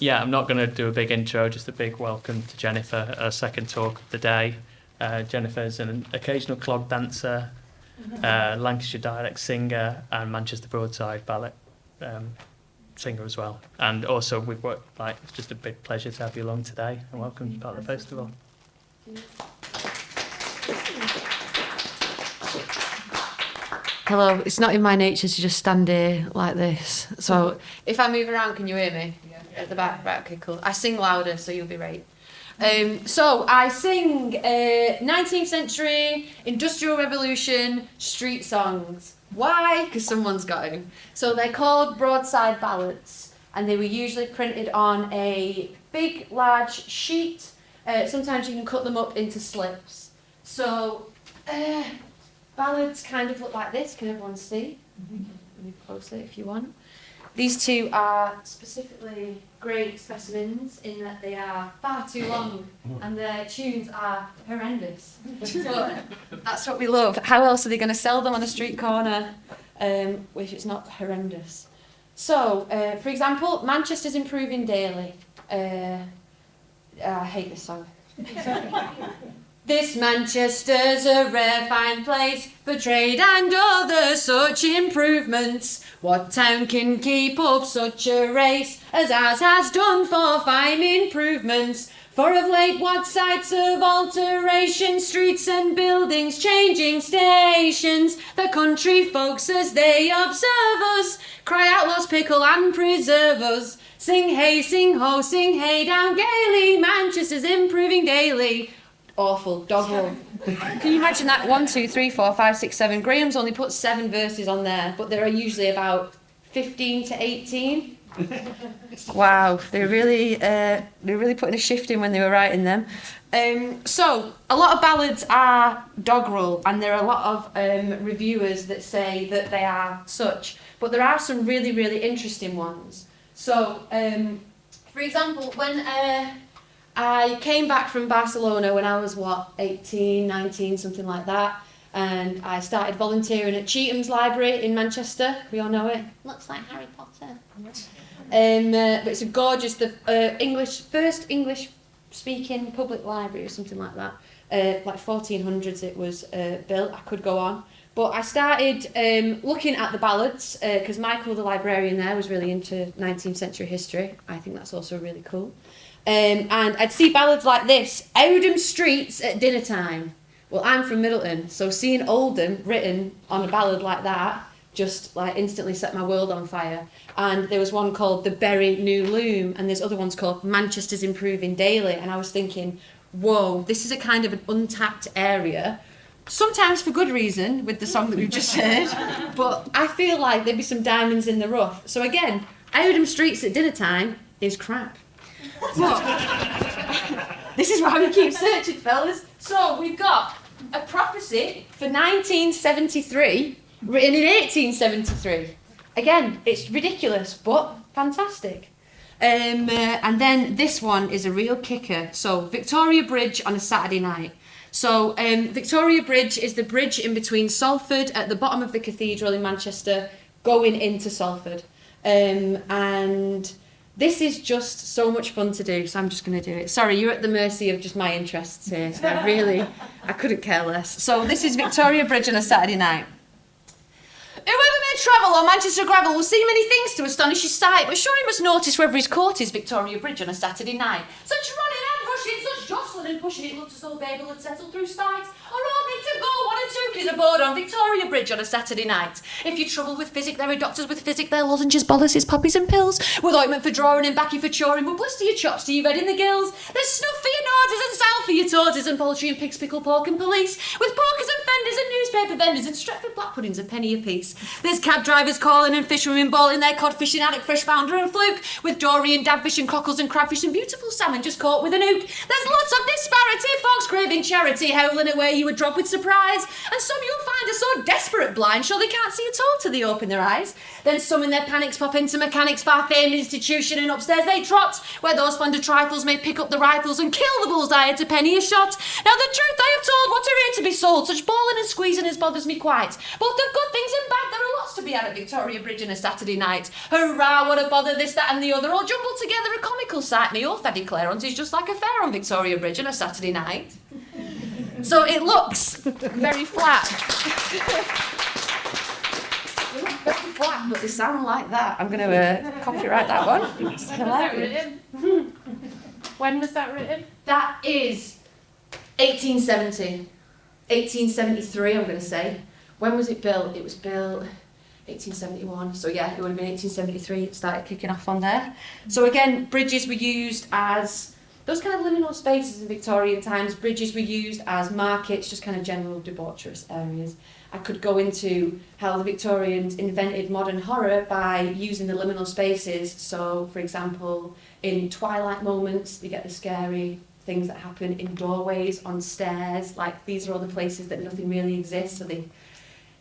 Yeah, I'm not going to do a big intro, just a big welcome to Jennifer, our second talk of the day. Jennifer's an occasional clog dancer, Lancashire Dialect singer, and Manchester Broadside ballet singer as well. And also, it's just a big pleasure to have you along today, and welcome to part of the festival. Hello, it's not in my nature to just stand here like this. So if I move around, can you hear me? Yeah. At the back? Right, okay, cool. I sing louder, so you'll be right. So I sing 19th century, Industrial Revolution, street songs. Why? Because someone's got to. So they're called broadside ballads, and they were usually printed on a big, large sheet. Sometimes you can cut them up into slips. So ballads kind of look like this. Can everyone see? Move closer if you want. These two are specifically great specimens in that they are far too long and their tunes are horrendous. But that's what we love. How else are they going to sell them on a street corner if it's not horrendous? So, for example, Manchester's improving daily. I hate this song. This Manchester's a rare fine place for trade and other such improvements. What town can keep up such a race as ours has done for fine improvements? For of late what sights of alteration, streets and buildings changing stations. The country folks as they observe us cry out lost pickle and preserve us. Sing hey, sing ho, sing hey down gaily, Manchester's improving daily. Awful, doggerel. Can you imagine that? 1, 2, 3, 4, 5, 6, 7. Graham's only put 7 verses on there, but there are usually about 15 to 18. Wow, they're really putting a shift in when they were writing them. So a lot of ballads are doggerel, and there are a lot of reviewers that say that they are such, but there are some really, really interesting ones. So, for example, when I came back from Barcelona when I was, 18, 19, something like that. And I started volunteering at Chetham's Library in Manchester. We all know it. Looks like Harry Potter. But it's a gorgeous, first English-speaking public library or something like that. Like 1400s it was built. I could go on. But I started looking at the ballads because Michael, the librarian there, was really into 19th century history. I think that's also really cool. And I'd see ballads like this, Oldham streets at dinner time. Well, I'm from Middleton, so seeing Oldham written on a ballad like that just like instantly set my world on fire. And there was one called The Bury New Loom, and there's other ones called Manchester's Improving Daily. And I was thinking, whoa, this is a kind of an untapped area, sometimes for good reason with the song that we've just heard, but I feel like there'd be some diamonds in the rough. So again, Oldham streets at dinner time is crap. But this is why we keep searching, fellas. So we've got a prophecy for 1973, written in 1873. Again, it's ridiculous, but fantastic. And then this one is a real kicker. So Victoria Bridge on a Saturday night. So Victoria Bridge is the bridge in between Salford at the bottom of the cathedral in Manchester, going into Salford. And this is just so much fun to do, so I'm just going to do it. Sorry, you're at the mercy of just my interests here. So I couldn't care less. So this is Victoria Bridge on a Saturday night. Whoever may travel on Manchester gravel will see many things to astonish his sight, but sure he must notice wherever his court is Victoria Bridge on a Saturday night. Such running and rushing, such jostling and pushing, it looked as though Babel had settled through spite. Or all need to go, 1 and 2 kids aboard on Victoria Bridge on a Saturday night. If you're troubled with physic, there are doctors with physic, there are lozenges, boluses, poppies and pills, with ointment for drawing and baccy for choring, will blister your chops till you've red in the gills. There's snuff for your noses and salt for your tortoise, and poultry and pigs, pickle, pork and police, with porkers and fenders and newspaper vendors and Stretford black puddings a penny apiece. There's cab drivers calling and fishermen bawling their codfish and haddock, fresh founder and fluke, with dory and dabfish and cockles and crabfish and beautiful salmon just caught with a nuke. There's lots of disparity, folks craving charity, howling at where you would drop with surprise. And some you'll find are so desperate blind, sure they can't see at all till they open their eyes. Then some in their panics pop into mechanics bar famed institution, and upstairs they trot, where those fond of trifles may pick up the rifles and kill the bullseye at a penny a shot. Now the truth I have told, what are here to be sold? Such bawling and squeezing as bothers me quite. Both of good things and bad, there are lots to be had at Victoria Bridge on a Saturday night. Hurrah, what a bother, this, that and the other, all jumbled together, a comical sight. Me oath I declare, on 'tis just like a fair on Victoria Bridge on a Saturday night. So it looks very flat. They look very flat, but they sound like that. I'm going to copyright that one. It's hilarious. When was that written? That is 1870. 1873, I'm going to say. When was it built? It was built 1871. So yeah, it would have been 1873 it started kicking off on there. So again, bridges were used as those kind of liminal spaces in Victorian times. Bridges were used as markets, just kind of general debaucherous areas. I could go into how the Victorians invented modern horror by using the liminal spaces. So, for example, in twilight moments, you get the scary things that happen in doorways, on stairs. Like, these are all the places that nothing really exists, so they...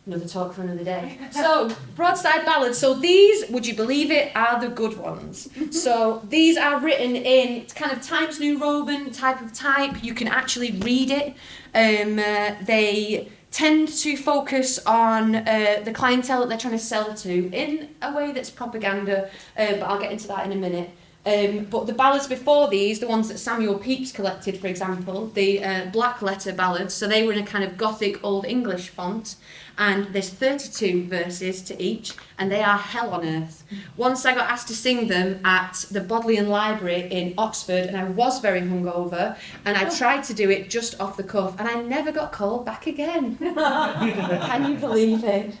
Another talk for another day. So, broadside ballads. So these, would you believe it, are the good ones. So these are written in kind of Times New Roman type of type. You can actually read it. They tend to focus on the clientele that they're trying to sell to in a way that's propaganda, but I'll get into that in a minute. But the ballads before these, the ones that Samuel Pepys collected, for example, the black letter ballads, so they were in a kind of Gothic Old English font, and there's 32 verses to each, and they are hell on earth. Once I got asked to sing them at the Bodleian Library in Oxford, and I was very hungover, and I tried to do it just off the cuff, and I never got called back again. Can you believe it?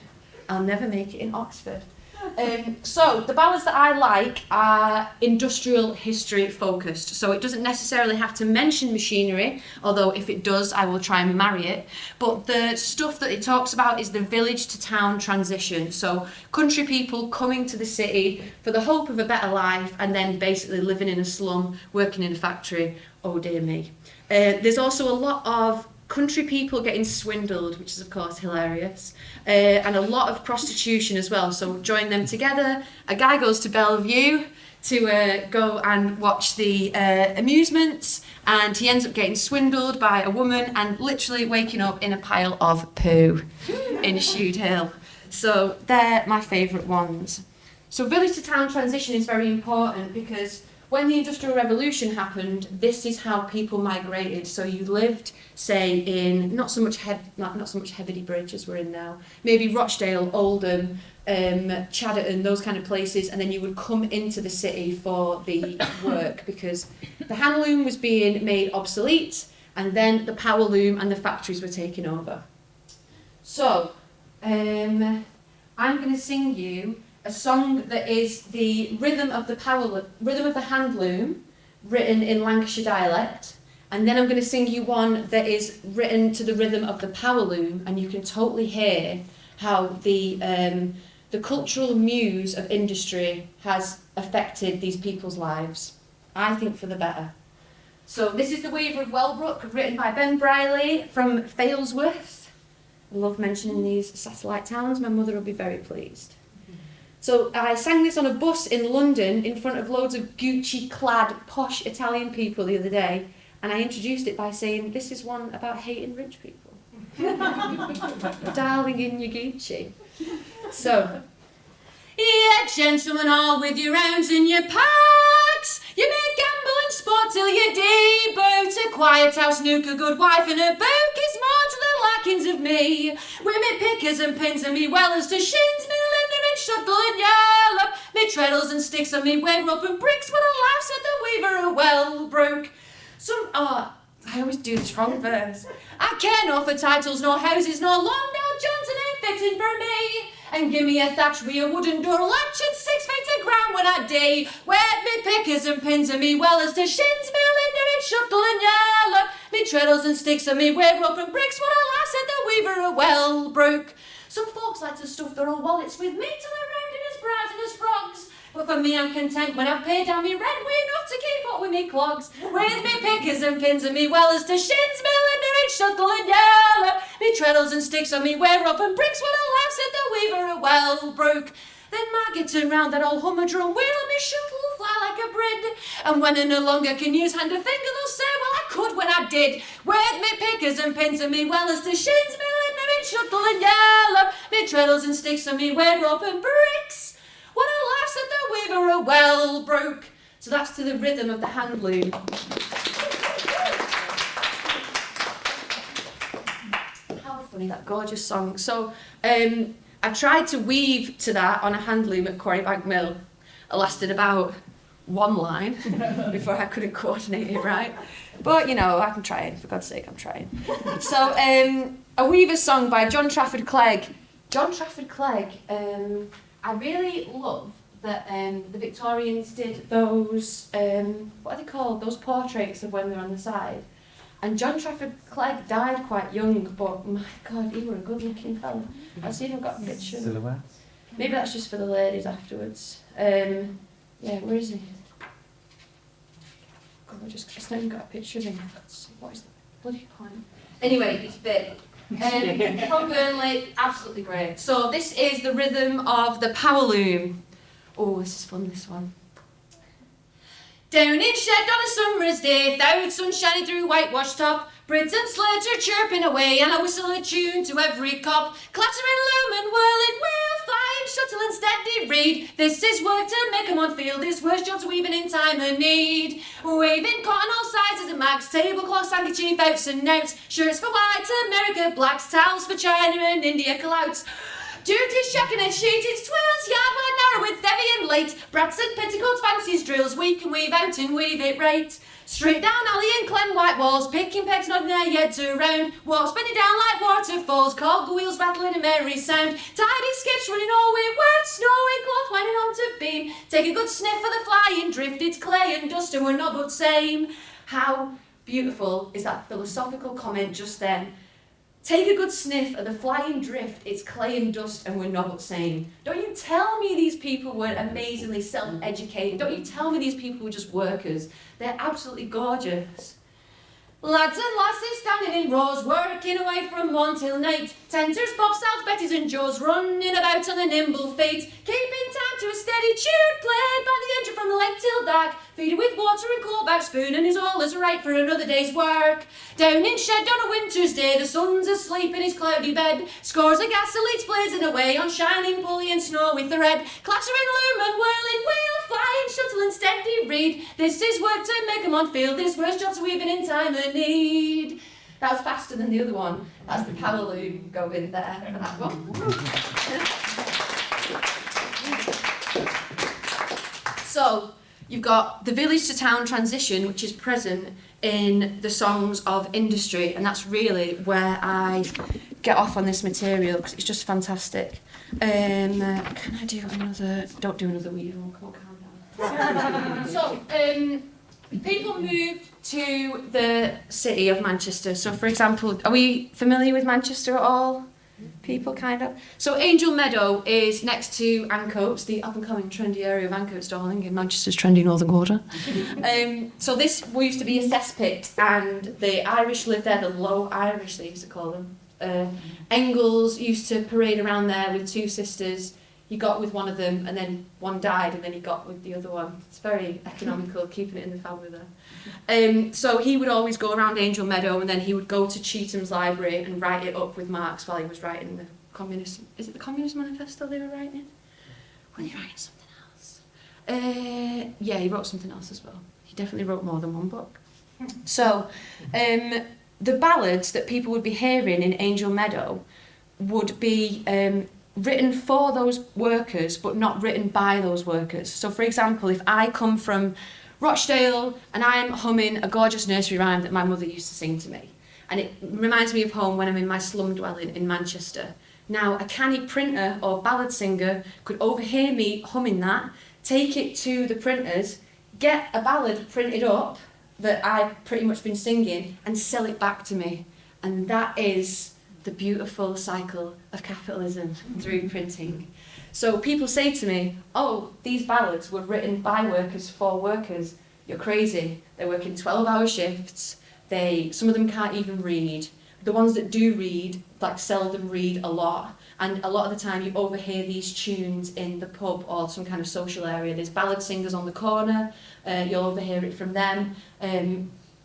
I'll never make it in Oxford. So the ballads that I like are industrial history focused, so it doesn't necessarily have to mention machinery, although if it does I will try and marry it, but the stuff that it talks about is the village to town transition, so country people coming to the city for the hope of a better life and then basically living in a slum, working in a factory. Oh dear me. There's also a lot of country people getting swindled, which is of course hilarious, and a lot of prostitution as well. So join them together. A guy goes to Bellevue to go and watch the amusements, and he ends up getting swindled by a woman and literally waking up in a pile of poo in Shude Hill. So they're my favourite ones. So village to town transition is very important because when the Industrial Revolution happened, this is how people migrated. So you lived, say, in not so much Hebridy Bridge as we're in now, maybe Rochdale, Oldham, Chadderton, those kind of places, and then you would come into the city for the work because the hand loom was being made obsolete, and then the power loom and the factories were taking over. So, I'm going to sing you a song that is the rhythm of the hand loom, written in Lancashire dialect, and then I'm going to sing you one that is written to the rhythm of the power loom, and you can totally hear how the cultural muse of industry has affected these people's lives. I think for the better. So this is The Weaver of Wellbrook, written by Ben Briley from Failsworth. I love mentioning these satellite towns. My mother will be very pleased. So I sang this on a bus in London in front of loads of Gucci-clad, posh Italian people the other day, and I introduced it by saying, this is one about hating rich people. Darling in your Gucci. So, yeah, gentlemen, all with your rounds and your packs. You may gamble and sport till you deboot. A quiet house, nuke, a good wife, and a book is more to the lackings of me. With me pickers and pins and me wellers to shins, me linder and shuttle and yallop, me treadles and sticks and me way rope and bricks. What a laugh, said the weaver of Wellbrook. I always do this wrong verse. I care not for titles, nor houses, nor long, no Johnson ain't fitting for me. And give me a thatch wi' a wooden door latch and 6 feet of ground when I day. Wet me pickers and pins and me wellers to shins, me linder and shuttle and yallop, me treadles and sticks and me wave rope and bricks. What a laugh, said the weaver of Wellbrook. Some folks like to stuff their old wallets with me till they're round in his bras and his frogs. But for me, I'm content when I've paid down me rent, we enough to keep up with me clogs. With me pickers and pins and me wellers to shins, me linder and shuttle and yallop, Me treadles and sticks on me wear up and bricks when I laugh, said the weaver, well broke. Then Margaret turned round that old hummer-drum wheel and me shuttle fly like a bread. And when I no longer can use hand or finger, they'll say, well, I could when I did. With me pickers and pins and me wellers to shins, me lid, me shuttle and yell up, me treadles and sticks and me wear up and bricks. When I laugh, said the weaver, well broke. So that's to the rhythm of the hand loom. How funny, that gorgeous song. So, I tried to weave to that on a hand loom at Quarrybank Mill. It lasted about one line before I couldn't coordinate it right. But, you know, I'm trying, for God's sake, I'm trying. So, a weaver's song by John Trafford Clegg. John Trafford Clegg, I really love that the Victorians did those, what are they called? Those portraits of when they're on the side. And John Trafford Clegg died quite young, but my God, he was a good-looking fella. I've seen him got a picture. Silhouettes? Maybe that's just for the ladies afterwards. Yeah, where is he? God, I just not even got a picture of him. What is the bloody point? Anyway, he's big. From Burnley, absolutely great. So this is the rhythm of the power loom. Oh, this is fun, this one. Down in shed on a summer's day, thou sun shining through whitewashed top, Brids and sleds are chirping away, and I whistle a tune to every cop. Clattering loom and whirling wheel, flying shuttle and steady reed. This is work to make 'em on field, this worst job's weaving in time of need. Waving cotton all sizes and mags, tablecloths, handkerchief outs and nouts, shirts for white America blacks, towels for China and India clouts. Duties checking and sheeted, twirls, yard wide, narrow width, heavy and late. Brats and petticoats, fancies, drills, we can weave out and weave it right. Straight down alley and climb white walls, picking pegs, nodding their heads around. Walks spinning down like waterfalls, cog wheels rattling a merry sound. Tidy skips running all way wet, snowy cloth winding on to beam. Take a good sniff of the flying drift, it's clay and dust and we're not but same. How beautiful is that philosophical comment just then? Take a good sniff of the flying drift, it's clay and dust and we're not but same. Don't you tell me these people were amazingly self-educated. Don't you tell me these people were just workers. They're absolutely gorgeous. Lads and lasses standing in rows, working away from morn till night. Tenters, bobs, south, betties and joes, running about on a nimble feet. Keeping time to a steady tune, played by the engine from the lake till dark. Feeding with water and cold back spoon, and his all is right for another day's work. Down in shed on a winter's day, the sun's asleep in his cloudy bed. Scores of gasoline's blazing away on shining pulley and snow with the red. Clattering loom and whirling wheel, flying shuttle and steady reed. This is work to make 'em on field, this worst job's weaving in time of need. That was faster than the other one. That's the power loom going there for that one. So, you've got the village to town transition, which is present in the songs of industry, and that's really where I get off on this material because it's just fantastic. Can I do another? Don't do another weave. Calm down. So, people moved to the city of Manchester. So, for example, are we familiar with Manchester at all? People, kind of. So Angel Meadow is next to Ancoats, the up-and-coming trendy area of Ancoats, darling, in Manchester's trendy northern quarter. So this used to be a cesspit, and the Irish lived there, the Low Irish they used to call them. Engels used to parade around there with two sisters. He got with one of them, and then one died, and then he got with the other one. It's very economical, keeping it in the family there. So he would always go around Angel Meadow, and then he would go to Chetham's library and write it up with Marx while he was writing the Communist... Is it the Communist Manifesto they were writing? Or were they writing something else? Yeah, he wrote something else as well. He definitely wrote more than one book. So, the ballads that people would be hearing in Angel Meadow would be... written for those workers, but not written by those workers. So, for example, if I come from Rochdale and I'm humming a gorgeous nursery rhyme that my mother used to sing to me, and it reminds me of home when I'm in my slum dwelling in Manchester. Now, a canny printer or ballad singer could overhear me humming that, take it to the printers, get a ballad printed up that I've pretty much been singing, and sell it back to me. And that is the beautiful cycle of capitalism through printing. So people say to me, oh, these ballads were written by workers for workers. You're crazy. They're working 12-hour shifts. Some of them can't even read. the ones that do read, like, seldom read a lot. And a lot of the time you overhear these tunes in the pub or some kind of social area. There's ballad singers on the corner, you'll overhear it from them.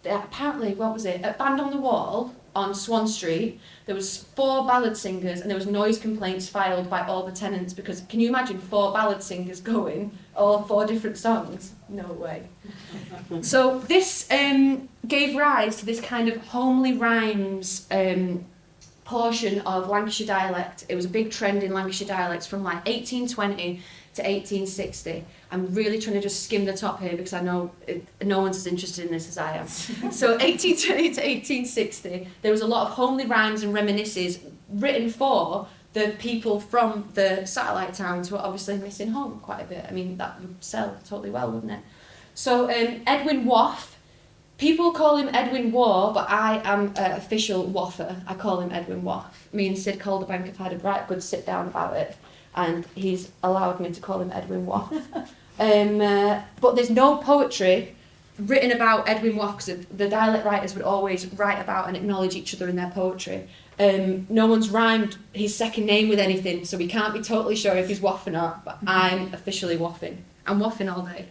Apparently, what was it? At Band on the Wall on Swan Street, there was 4 ballad singers and there was noise complaints filed by all the tenants because, can you imagine 4 ballad singers going, all 4 different songs? No way. So this gave rise to this kind of homely rhymes portion of Lancashire dialect. It was a big trend in Lancashire dialects from like 1820 to 1860. I'm really trying to just skim the top here because I know no one's as interested in this as I am. So 1820 to 1860, there was a lot of homely rhymes and reminiscences written for the people from the satellite towns who are obviously missing home quite a bit. I mean, that would sell totally well, wouldn't it? So Edwin Waugh, people call him Edwin Waugh, but I am an official Waffer. I call him Edwin Waugh. Me and Sid Calderbank have had a right good sit down about it, and he's allowed me to call him Edwin Waugh. But there's no poetry written about Edwin Waugh because the dialect writers would always write about and acknowledge each other in their poetry. No one's rhymed his second name with anything, so we can't be totally sure if he's Waugh or not, but I'm officially Waughing. I'm Waughing all day.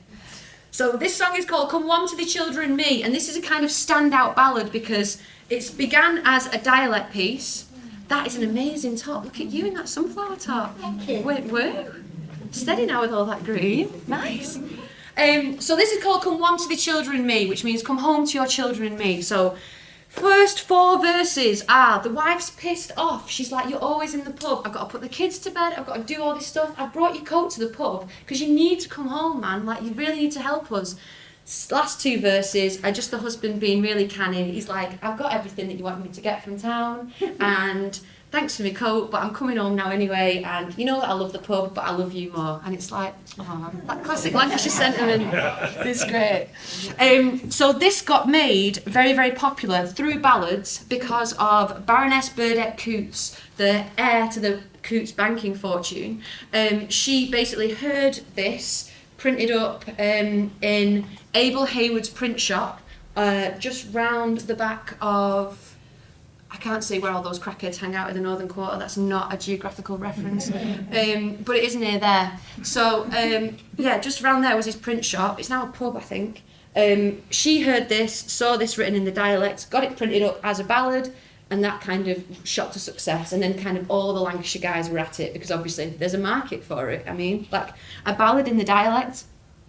So this song is called Come Warm to the Children Me, and this is a kind of standout ballad because it's began as a dialect piece. That is an amazing top. Look at you in that sunflower top. Thank you. Wait, whoa. Steady now with all that green. Nice. So this is called Come Warm to the Children Me, which means come home to your children and me. So first 4 verses are, the wife's pissed off. She's like, you're always in the pub. I've got to put the kids to bed. I've got to do all this stuff. I've brought your coat to the pub because you need to come home, man. Like, you really need to help us. Last 2 verses are just the husband being really canny. He's like, I've got everything that you want me to get from town, and thanks for my coat, but I'm coming home now anyway, and you know that I love the pub, but I love you more. And it's like, oh, that classic Lancashire sentiment. It's great. So this got made very, very popular through ballads because of Baroness Burdett Coutts, the heir to the Coutts banking fortune. She basically heard this printed up in Abel Hayward's print shop, just round the back of, I can't say where all those crackheads hang out in the Northern Quarter, that's not a geographical reference, but it is near there. So yeah, just around there was his print shop. It's now a pub, I think. She heard this, saw this written in the dialect, got it printed up as a ballad, and that kind of shot to success. And then kind of all the Lancashire guys were at it because obviously there's a market for it. I mean, like a ballad in the dialect,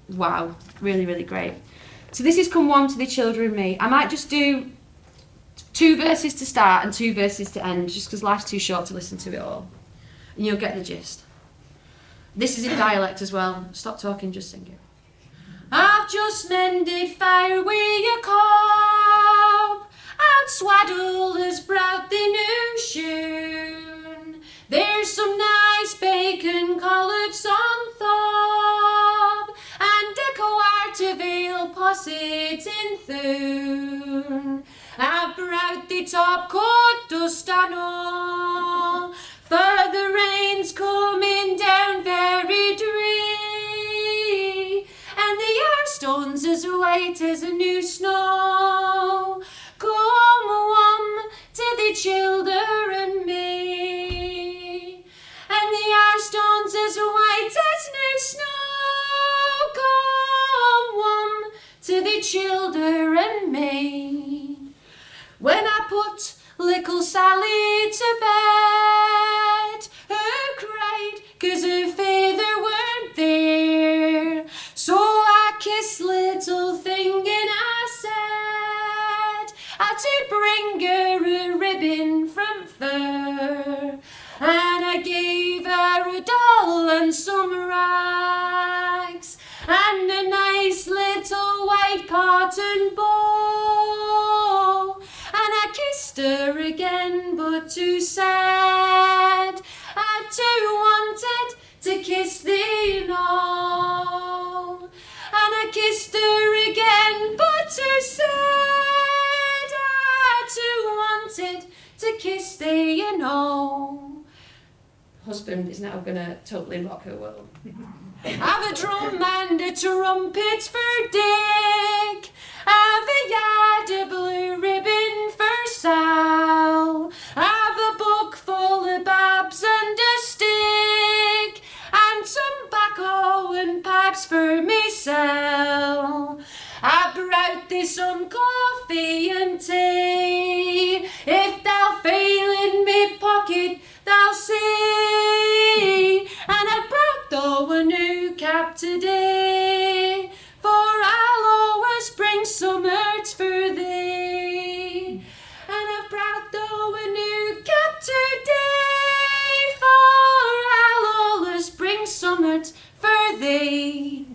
wow, really, really great. So this is Come Warm to the Children and Me. I might just do 2 verses to start and 2 verses to end, just because life's too short to listen to it all. And you'll get the gist. This is in dialect as well. Stop talking, just sing it. I've just mended fire with your cob. Out swaddle has brought the new shoon. There's some nice bacon collops on thob, and a quart of ale posset in thune. I've brought the top coat dust and all, for the rain's coming down very dree, and the yarstone's as white as a new snow. Come warm to the children and me, and the yarstone's as white as new snow. Come warm to the children and me. When I put little Sally to bed, her cried 'cause her father weren't there. So I kissed little thing and I said I to bring her a ribbon from fur, and I gave her a doll and some rags and a nice little white cotton bow. And I kissed her again, but too sad. I too wanted to kiss thee now. And I kissed her again, but too sad. I too wanted to kiss thee, you know. Husband is now gonna totally rock her world. I've a drum and a trumpet for Dick. I've a yard of blue ribbon for Sal. bags for myself. I brought thee some coffee and tea. If thou fail in me pocket, thou see. And I brought thou a new cap today, for I'll always bring summers for thee. And I brought thou a new cap today, for I'll always bring summers for thee.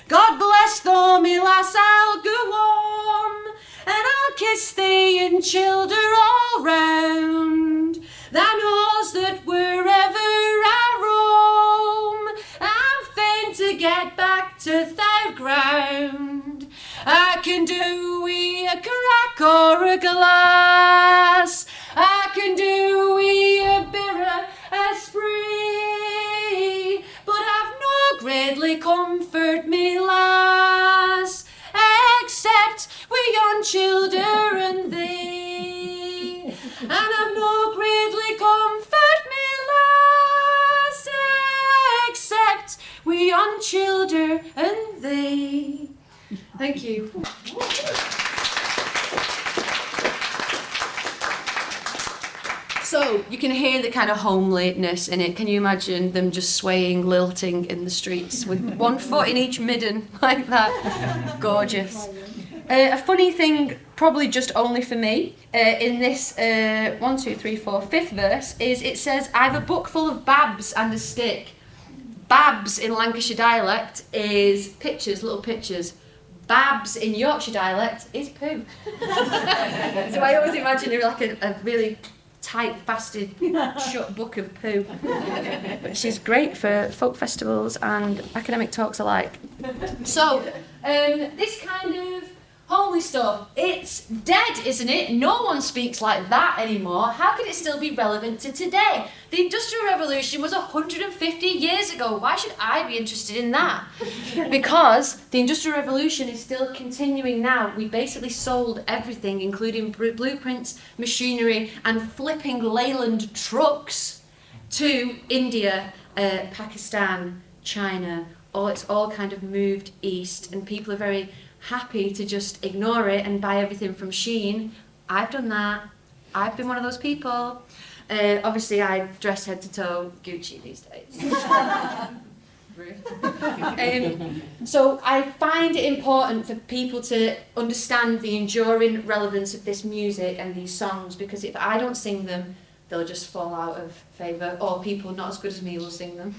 God bless thou, me lass, I'll go warm, and I'll kiss thee and childer all round. Thou knows that wherever I roam, I'm fain to get back to thy ground. I can do wi' a crack or a glass, I can do wi' a birra, a spree, but I've no greatly comfort, me lass, except wi' yon children thee. And I've no greatly comfort, me lass, except wi' yon children thee. Thank you. So you can hear the kind of homeliness in it. Can you imagine them just swaying, lilting in the streets with one foot in each midden like that? Gorgeous. A funny thing, probably just only for me, in this 5th verse is it says, I've a book full of babs and a stick. Babs in Lancashire dialect is pictures, little pictures. Babs in Yorkshire dialect is poo. So I always imagine it like a really tight, fasted, shut book of poo. But she's great for folk festivals and academic talks alike. So, this kind of holy stuff, it's dead, isn't it? No one speaks like that anymore. How could it still be relevant to today? The Industrial Revolution was 150 years ago. Why should I be interested in that? Because the Industrial Revolution is still continuing now. We basically sold everything, including blueprints, machinery, and flipping Leyland trucks to India, Pakistan, China. It's all kind of moved east, and people are very happy to just ignore it and buy everything from Shein. I've done that. I've been one of those people. Obviously, I dress head to toe Gucci these days. So I find it important for people to understand the enduring relevance of this music and these songs, because if I don't sing them, they'll just fall out of favour, or people not as good as me will sing them.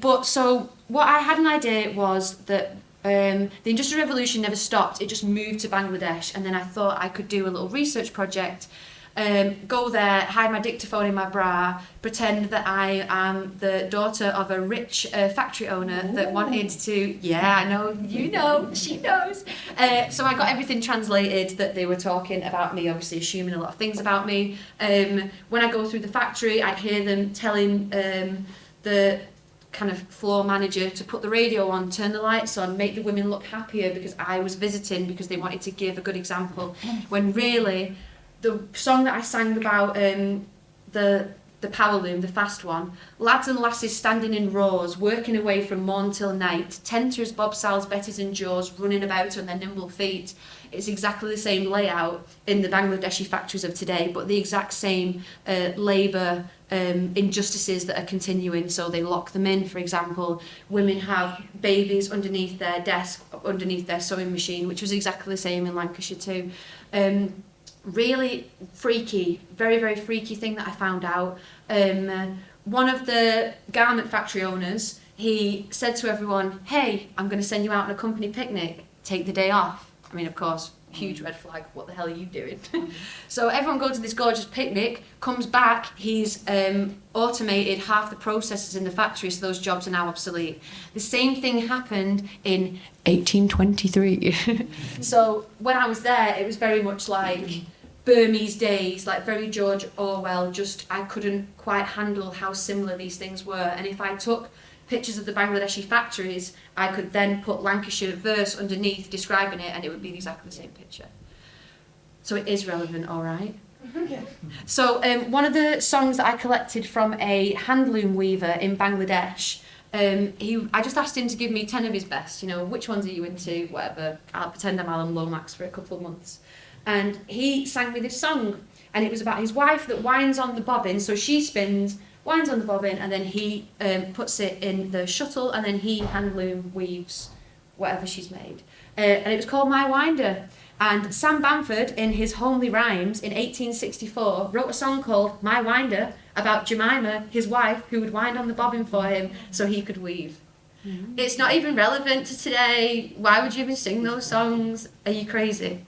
But so what I had an idea was that the Industrial Revolution never stopped, it just moved to Bangladesh, and then I thought I could do a little research project, go there, hide my dictaphone in my bra, pretend that I am the daughter of a rich factory owner that wanted to, yeah, I know, you know, she knows. So I got everything translated that they were talking about me, obviously assuming a lot of things about me. When I go through the factory, I'd hear them telling the kind of floor manager to put the radio on, turn the lights on, make the women look happier because I was visiting, because they wanted to give a good example, when really the song that I sang about the power loom, the fast one, lads and lasses standing in rows, working away from morn till night, tenters, bobsals, betties and jaws running about on their nimble feet. It's exactly the same layout in the Bangladeshi factories of today, but the exact same labour injustices that are continuing. So they lock them in, for example. Women have babies underneath their desk, underneath their sewing machine, which was exactly the same in Lancashire too. Really freaky, very, very freaky thing that I found out. One of the garment factory owners, he said to everyone, hey, I'm going to send you out on a company picnic, take the day off. I mean, of course, huge red flag, what the hell are you doing? So everyone goes to this gorgeous picnic, comes back, he's automated half the processes in the factory, so those jobs are now obsolete. The same thing happened in 1823. So when I was there, it was very much like Burmese days, like very George Orwell, just I couldn't quite handle how similar these things were. And if I took pictures of the Bangladeshi factories, I could then put Lancashire verse underneath describing it, and it would be exactly the same picture. So it is relevant, all right. So one of the songs that I collected from a handloom weaver in Bangladesh, I just asked him to give me 10 of his best, you know, which ones are you into, whatever. I'll pretend I'm Alan Lomax for a couple of months. And he sang me this song, and it was about his wife that winds on the bobbin, so she spins, winds on the bobbin, and then he puts it in the shuttle, and then he handloom weaves whatever she's made. And it was called My Winder. And Sam Bamford, in his Homely Rhymes in 1864, wrote a song called My Winder about Jemima, his wife, who would wind on the bobbin for him so he could weave. Mm-hmm. It's not even relevant to today. Why would you even sing those songs? Are you crazy?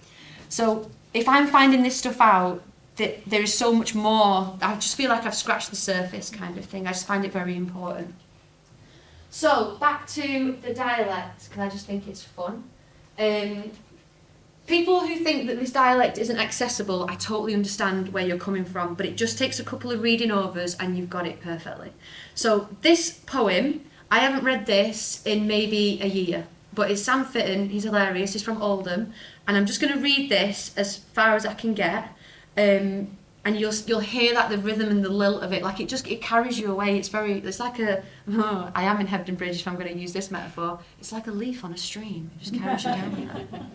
So if I'm finding this stuff out, that there is so much more. I just feel like I've scratched the surface kind of thing. I just find it very important. So back to the dialect, because I just think it's fun. People who think that this dialect isn't accessible, I totally understand where you're coming from, but it just takes a couple of reading overs and you've got it perfectly. So this poem, I haven't read this in maybe a year, but it's Sam Fitton, he's hilarious, he's from Oldham, and I'm just going to read this as far as I can get, and you'll hear that the rhythm and the lilt of it, like it carries you away. It's like I am in Hebden Bridge if I'm going to use this metaphor, it's like a leaf on a stream, it just carries you down.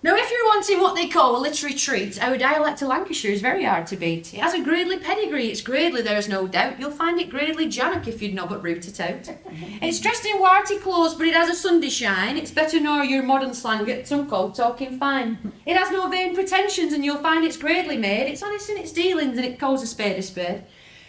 Now, if you're wanting what they call a literary treat, our dialect of Lancashire is very hard to beat. It has a Gradely pedigree. It's Gradely, there's no doubt. You'll find it Gradely Jannock if you'd know but root it out. It's dressed in warty clothes, but it has a Sunday shine. It's better nor your modern slang at some cold talking fine. It has no vain pretensions, and you'll find it's Gradely made. It's honest in its dealings, and it calls a spade a spade.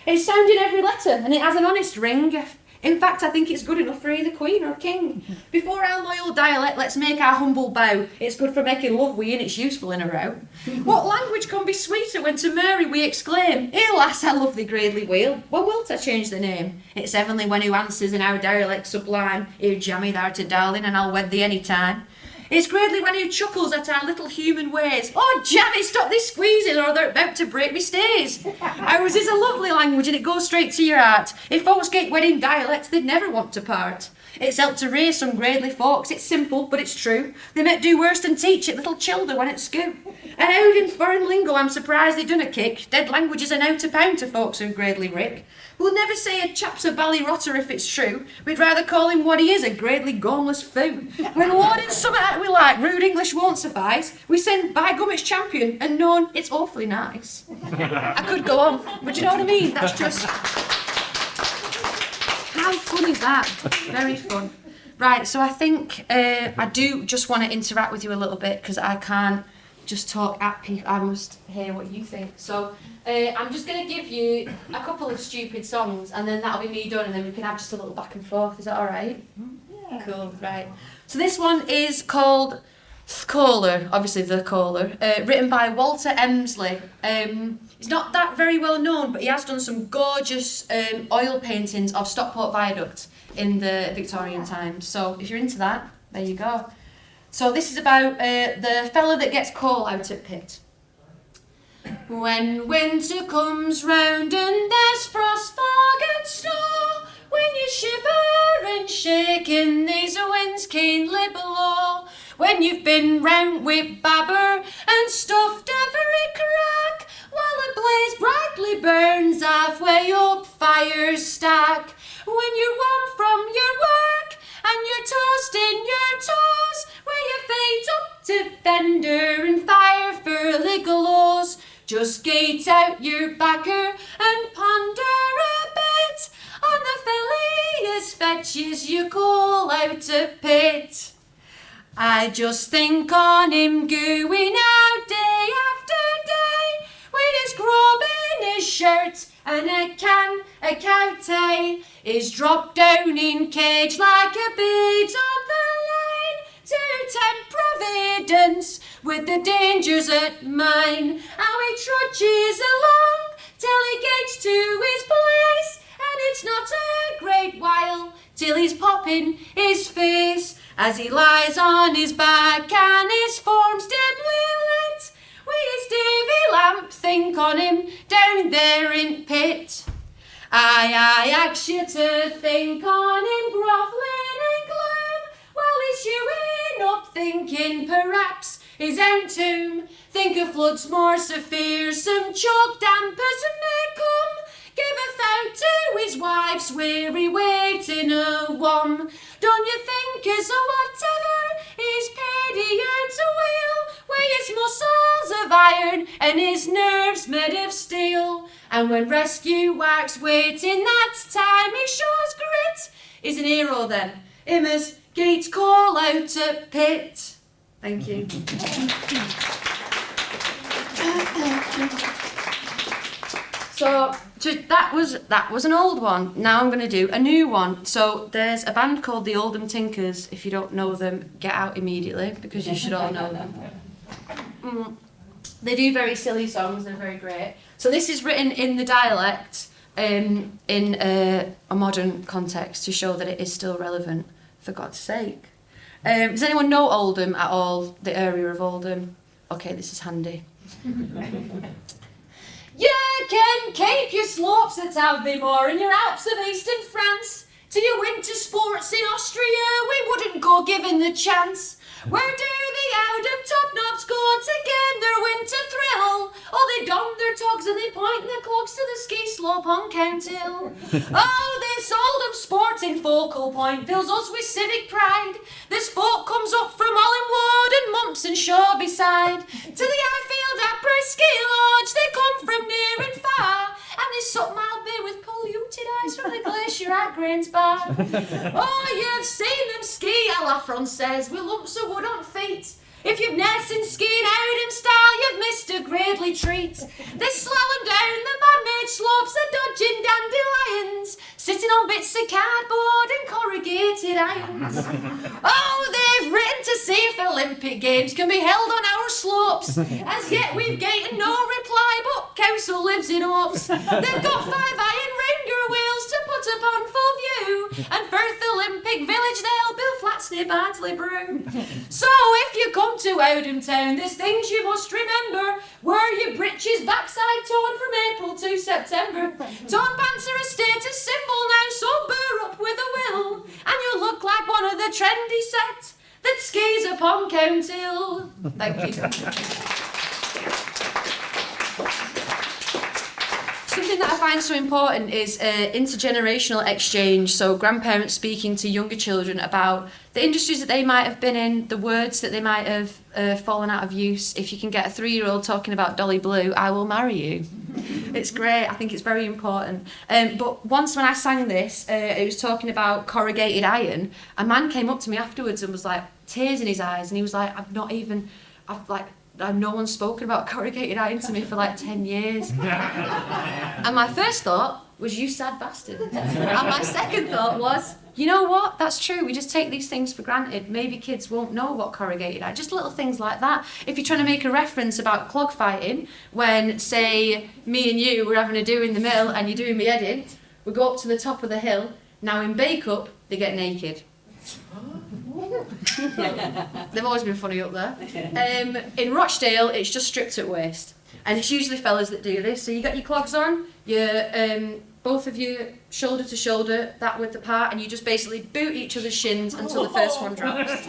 It's sound in every letter, and it has an honest ring. In fact, I think it's good enough for either queen or king. Before our loyal dialect, let's make our humble bow. It's good for making love we, and it's useful in a row. What language can be sweeter when to Mary we exclaim, "Here, lass, I love thee greatly weel. When wilt I change the name? It's heavenly when who answers in our dialect sublime. Here, Jammy, thou'rt a darling, and I'll wed thee any time. It's Gradely when who chuckles at our little human ways. Oh, Jammy, stop this squeezing, or they're about to break me stays. Ours is a lovely language, and it goes straight to your heart. If folks get wed in dialects, they'd never want to part. It's helped to raise some Gradely folks. It's simple, but it's true. They might do worse than teach it little childer when at school. And out in foreign lingo, I'm surprised they done a kick. Dead languages are now to pound to folks who Gradely rick. We'll never say a chap's a ballyrotter if it's true. We'd rather call him what he is, a Gradely gormless foo. When lauding something that we like, rude English won't suffice. We send by gum it's champion, and known it's awfully nice. I could go on, but you know what I mean? That's just... How fun is that? Very fun. Right, so I think I do just want to interact with you a little bit, because I can't just talk at people. I must hear what you think. So I'm just going to give you a couple of stupid songs, and then that'll be me done, and then we can have just a little back and forth. Is that all right? Yeah. Cool, right. So this one is called Folklore, obviously the Caller, written by Walter Emsley. He's not that very well known, but he has done some gorgeous oil paintings of Stockport Viaduct in the Victorian times. So if you're into that, there you go. So this is about the fella that gets coal out at pit. When winter comes round and there's frost, fog and snow, when you shiver and shake in these winds keenly below, when you've been round with babber and stuffed every crack, while a blaze brightly burns halfway up fire's stack, when you're warm from your work and you're toasting your toes, where your feet up to fender and fire furly glows, just gate out your backer and ponder a bit on the filly as fetches you coal out a pit. I just think on him gooing out day after day, with his grub in his shirt and a can of cow tay, is dropped down in cage like a bead on the line to tempt Providence with the dangers at mine. How he trudges along till he gets to his place, and it's not a great while till he's popping his face, as he lies on his back and his form's dimly lit, with his Davy lamp think on him down there in pit. I ask you to think on him grovelling in gloom, while he's chewing up thinking perhaps his own tomb. Think of floods more severe, some chalk dampers may come. Giveth out to his wife's weary waiting a wom. Don't you think as whatever he's paid he earns a wheel, with his muscles of iron and his nerves made of steel. And when rescue work's waiting, that's time he shows grit. He's an hero then, him as gates call out at pit. Thank you. So that was an old one. Now I'm going to do a new one. So there's a band called the Oldham Tinkers. If you don't know them, get out immediately because you should all know them. They do very silly songs. They're very great. So this is written in the dialect in a modern context to show that it is still relevant. For God's sake. Does anyone know Oldham at all? The area of Oldham? Okay, this is handy. You can keep your slopes at Alvimore and your Alps of eastern France. To your winter sports in Austria, we wouldn't go given the chance. Where do the Oldham top knobs go to get their winter thrill? Oh, they don their togs and they point their clogs to the ski slope on Count Hill. Oh, this Oldham sporting focal point fills us with civic pride. This folk comes up from Hollingwood and Mumps and Shaw beside. To the Highfield Après Ski Lodge, they come from near and far. And they suck mild beer with polluted ice from the glacier at Grange Bar. Oh, you've seen them ski à la Française with lumps of wood on feet. If you've never seen skiing Oldham style, you've missed a gradely treat. They slalom down the man-made slopes, they're dodging dandelions, sitting on bits of cardboard and corrugated irons. Oh, they've written to see if Olympic Games can be held on our slopes. As yet we've gained no reply, but council lives in hopes. They've got 5 iron ringer wheels to put upon full view, and Firth Olympic Village they'll build flats near Barnsley Brew. So if you come to Oldham Town, there's things you must remember. Wear your breeches backside torn from April to September. Torn pants are a status symbol now, so burr up with a will, and you'll look like one of the trendy set that skis upon Count Hill. Thank you. Something that I find so important is intergenerational exchange, so grandparents speaking to younger children about the industries that they might have been in, the words that they might have fallen out of use. If you can get a 3-year-old talking about Dolly Blue, I will marry you. It's great, I think it's very important. But once when I sang this, it was talking about corrugated iron, a man came up to me afterwards and was like, tears in his eyes, and he was like, no one's spoken about corrugated iron to me for like 10 years. And my first thought was, you sad bastard. And my second thought was, you know what, that's true, we just take these things for granted. Maybe kids won't know what corrugated iron, just little things like that. If you're trying to make a reference about clog fighting, when, say, me and you were having a do in the mill and you're doing me head in, we go up to the top of the hill. Now in Bake-Up, they get naked. They've always been funny up there. In Rochdale, it's just stripped at waist, and it's usually fellas that do this. So you got your clogs on, both of you shoulder to shoulder, that width apart, and you just basically boot each other's shins until the first one drops.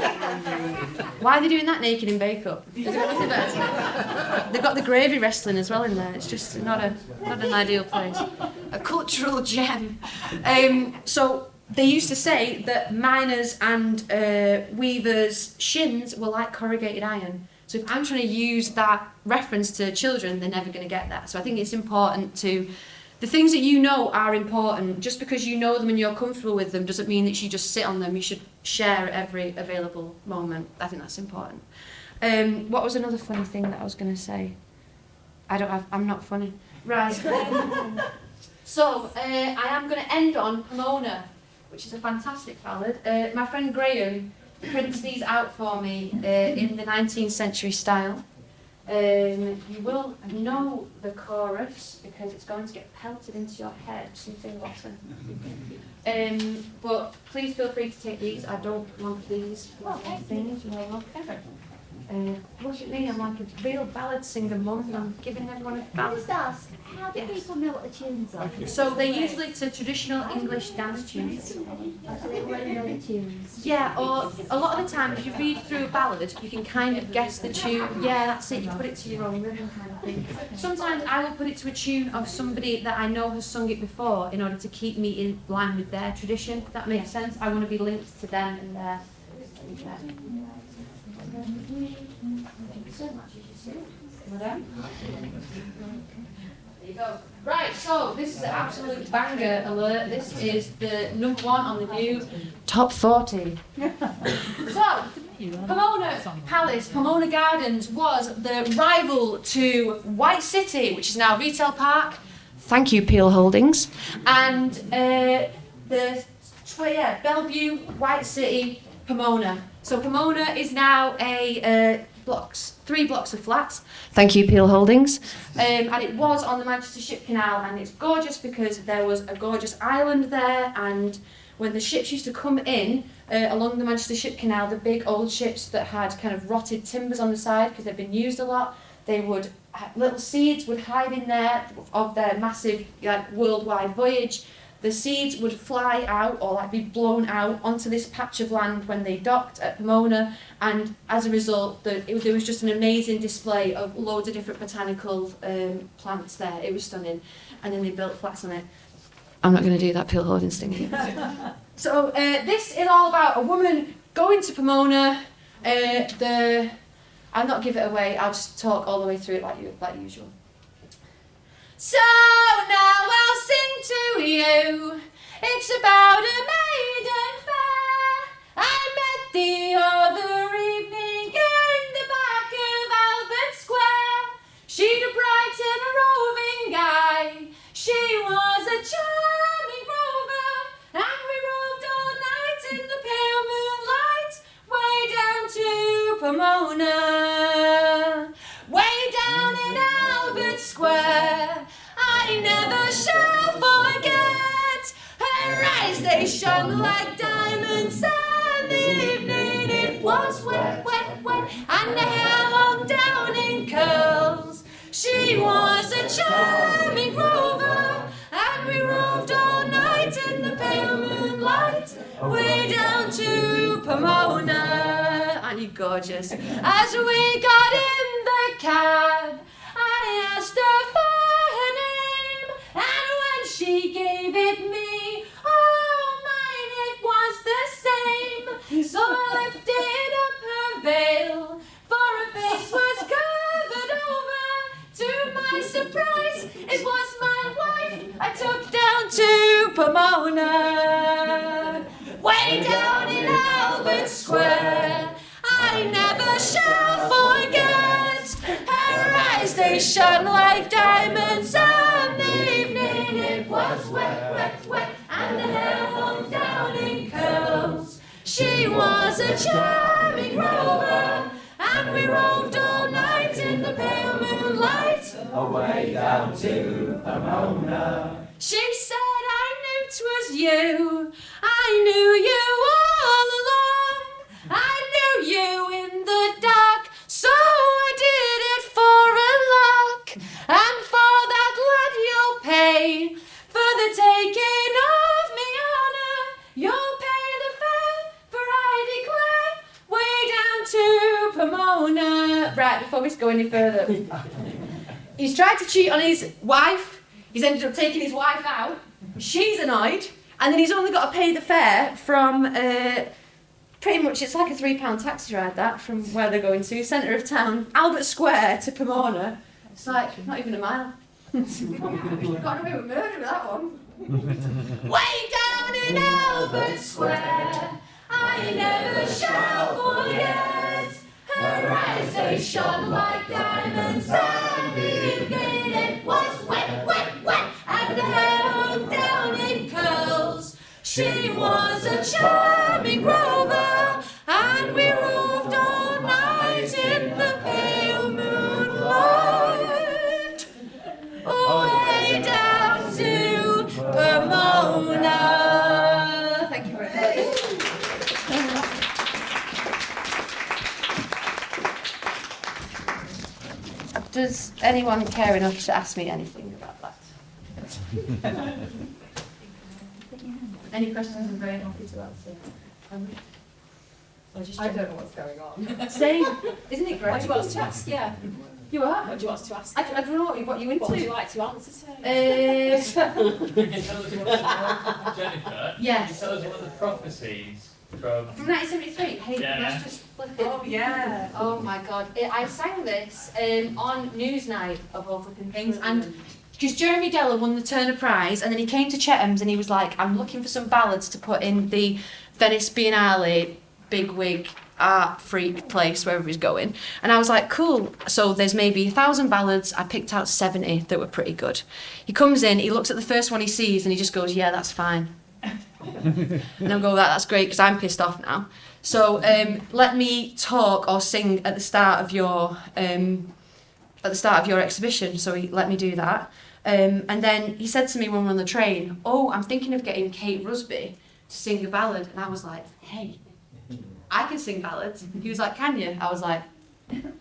Why are they doing that naked in Bake-Up? Is there anything better? They've got the gravy wrestling as well in there. It's just not an ideal place. A cultural gem. So they used to say that miners and weavers' shins were like corrugated iron. So if I'm trying to use that reference to children, they're never going to get that. So I think it's important to... The things that you know are important. Just because you know them and you're comfortable with them doesn't mean that you just sit on them. You should share at every available moment. I think that's important. What was another funny thing that I was going to say? I'm not funny. Right. So I am going to end on Pomona, which is a fantastic ballad. My friend Graham prints these out for me in the 19th century style. You will know the chorus because it's going to get pelted into your head, something rotten. But please feel free to take these. I don't want these things. You know, okay. Look at me, I'm like a real ballad singer, Mum. I'm giving everyone a ballad. Just ask, how do people know what the tunes are? So they're usually to traditional English dance tunes. So they won't know the tunes. Yeah, or a lot of the time, if you read through a ballad, you can kind of guess the tune. Yeah, that's it. You put it to your own rhythm kind of thing. Sometimes I will put it to a tune of somebody that I know has sung it before in order to keep me in line with their tradition. If that makes sense. I want to be linked to them and their. There you go. Right, so this is an absolute banger alert. This is the #1 on the View Top 40. So, Pomona Palace, Pomona Gardens was the rival to White City, which is now Retail Park. Thank you, Peel Holdings. And Bellevue, White City, Pomona. So Pomona is now a 3 blocks of flats. Thank you, Peel Holdings. And it was on the Manchester Ship Canal, and it's gorgeous because there was a gorgeous island there, and when the ships used to come in along the Manchester Ship Canal, the big old ships that had kind of rotted timbers on the side because they'd been used a lot, they would little seeds would hide in there of their massive worldwide voyage. The seeds would fly out or be blown out onto this patch of land when they docked at Pomona, and as a result there was just an amazing display of loads of different botanical plants there. It was stunning, and then they built flats on it. I'm not going to do that Peel Holdings thing. So this is all about a woman going to Pomona. I'll not give it away, I'll just talk all the way through it like usual. So now I'll sing to you, it's about a maiden fair I met the other evening in the back of Albert Square. She'd a bright and a roving eye, she was a charming rover, and we roved all night in the pale moonlight, way down to Pomona. Way down in Albert Square, I never shall forget. Her eyes, they shone like diamonds, and the evening it was wet, wet, wet, and the hair hung down in curls. She was a charming rover, and we roved all night in the pale moonlight, way down to Pomona. Aren't you gorgeous? As we got in the cab, I asked her for her name, and when she gave it me, oh mine, it was the same. So I lifted up her veil, for her face was covered over. To my surprise, it was my wife I took down to Pomona. Way down in Albert Square, I never shall forget. Her eyes, they shone like diamonds, and the evening it was wet, wet, wet, and the hair hung down in curls. She was a charming rover, and we roved all night in the pale moonlight, away down to Pomona. She said, I knew 'twas you, I knew you all along, I knew you in the dark, so I did it for a lark, and for that lad you'll pay, for the taking of me honour, you'll pay the fare, for I declare, way down to Pomona. Right, before we go any further, he's tried to cheat on his wife, he's ended up taking his wife out, she's annoyed, and then he's only got to pay the fare from pretty much, it's like a £3 taxi ride that, from where they're going to, centre of town, Albert Square to Pomona. It's like, not even a mile. Got away with murder with that one. Way down in Albert Square, I never shall forget. Her eyes, they shone like diamonds, and the evening it was wet, wet, wet, and the hair hung down in curls. She was a charming rover, and we roved all night in the pale moonlight, way down to Pomona. Thank you very much. Does anyone care enough to ask me anything about that? Any questions? I'm very happy to answer. I don't know what's going on. Same. Isn't it great? What do you want us to ask? Yeah. You are? What do you want us to ask? I don't know what you're into. What would you like to answer to? Jennifer, Yes. tell us one of the prophecies from... From 1973. Hey, Yeah. let's just flip it. Oh, yeah. Oh my God. I sang this on Newsnight of all flipping things, and because Jeremy Deller won the Turner Prize, and then he came to Chetham's and he was like, I'm looking for some ballads to put in the Venice Biennale bigwig art freak place wherever he's going, and I was like, cool. So there's maybe 1,000 ballads. I picked out 70 that were pretty good. He comes in, he looks at the first one he sees, and he just goes, yeah, that's fine. And I'll go, that's great, because I'm pissed off now. So let me talk or sing at the start of your exhibition. So he let me do that. And then he said to me when we were on the train, oh, I'm thinking of getting Kate Rusby to sing a ballad. And I was like, hey, I can sing ballads. He was like, can you? I was like,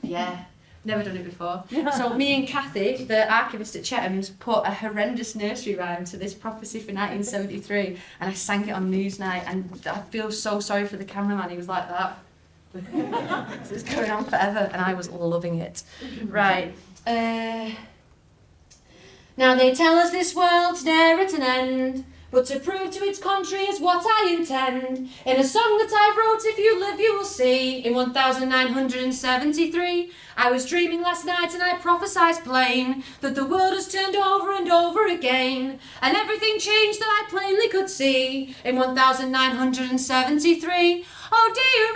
yeah, never done it before. So me and Kathy, the archivist at Chetham's, put a horrendous nursery rhyme to this prophecy for 1973, and I sang it on Newsnight, and I feel so sorry for the cameraman. He was like that. So it's going on forever, and I was loving it. Right. Now they tell us this world's ne'er at an end, but to prove to its contrary is what I intend. In a song that I wrote, if you live you will see, in 1973, I was dreaming last night and I prophesied plain, that the world has turned over and over again, and everything changed that I plainly could see, in 1973. Oh dear,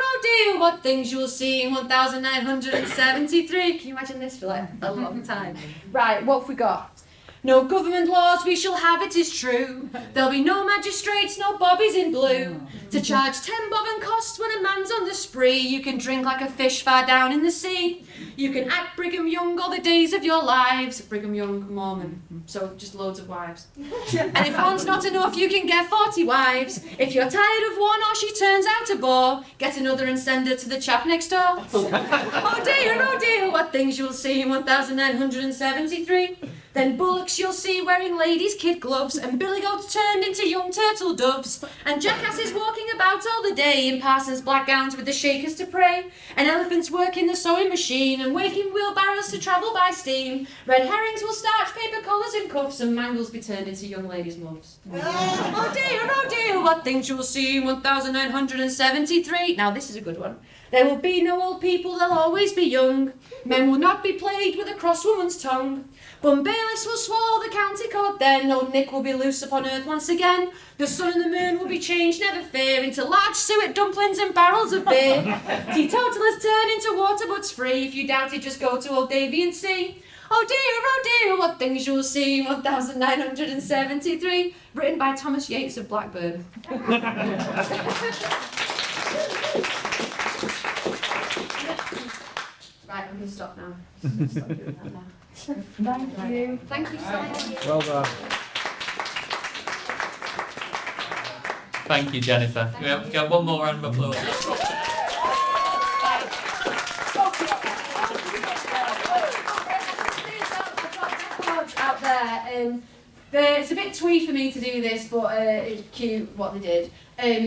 what things you'll see in 1973. Can you imagine this for like a long time? Right, what have we got? No government laws we shall have, it is true. There'll be no magistrates, no bobbies in blue, to charge 10 bob and costs when a man's on the spree. You can drink like a fish far down in the sea. You can act Brigham Young all the days of your lives. Brigham Young, Mormon, so just loads of wives. And if one's not enough, you can get 40 wives. If you're tired of one or she turns out a bore, get another and send her to the chap next door. Oh dear, what things you'll see in 1973. Then bullocks you'll see wearing ladies' kid gloves, and billy goats turned into young turtle doves, and jackasses walking about all the day in parsons' black gowns with the shakers to pray, and elephants working the sewing machine, and waking wheelbarrows to travel by steam. Red herrings will starch paper collars and cuffs, and mangles be turned into young ladies' muffs. Oh dear, what things you'll see in 1973. Now this is a good one. There will be no old people, they'll always be young. Men will not be plagued with a cross woman's tongue. Bum bailiffs will swallow the county court then. Old Nick will be loose upon earth once again. The sun and the moon will be changed, never fear, into large suet dumplings and barrels of beer. Teetotalers turn into water butts free. If you doubt it, just go to Old Davy and see. Oh dear, what things you'll see in 1973. Written by Thomas Yates of Blackburn. Right, I'm going to stop now. Stop doing that now. Thank you. Thank you so much. Well done. Thank you, Jennifer. We have got one more round of applause. Out there. It's a bit twee for me to do this, but it's cute what they did.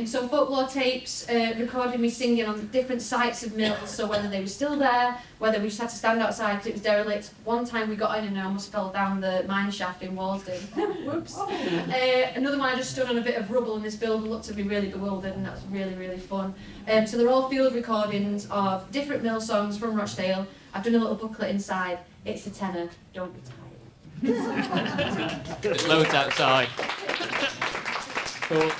So Folklore tapes recorded me singing on different sites of mills, so whether they were still there, whether we just had to stand outside because it was derelict. One time we got in and I almost fell down the mine shaft in Walsden. Whoops. Another one I just stood on a bit of rubble and this builder looked at me really bewildered, and that was really, really fun. So they're all field recordings of different mill songs from Rochdale. I've done a little booklet inside. It's a tenner, don't be tired. There's loads outside. Cool.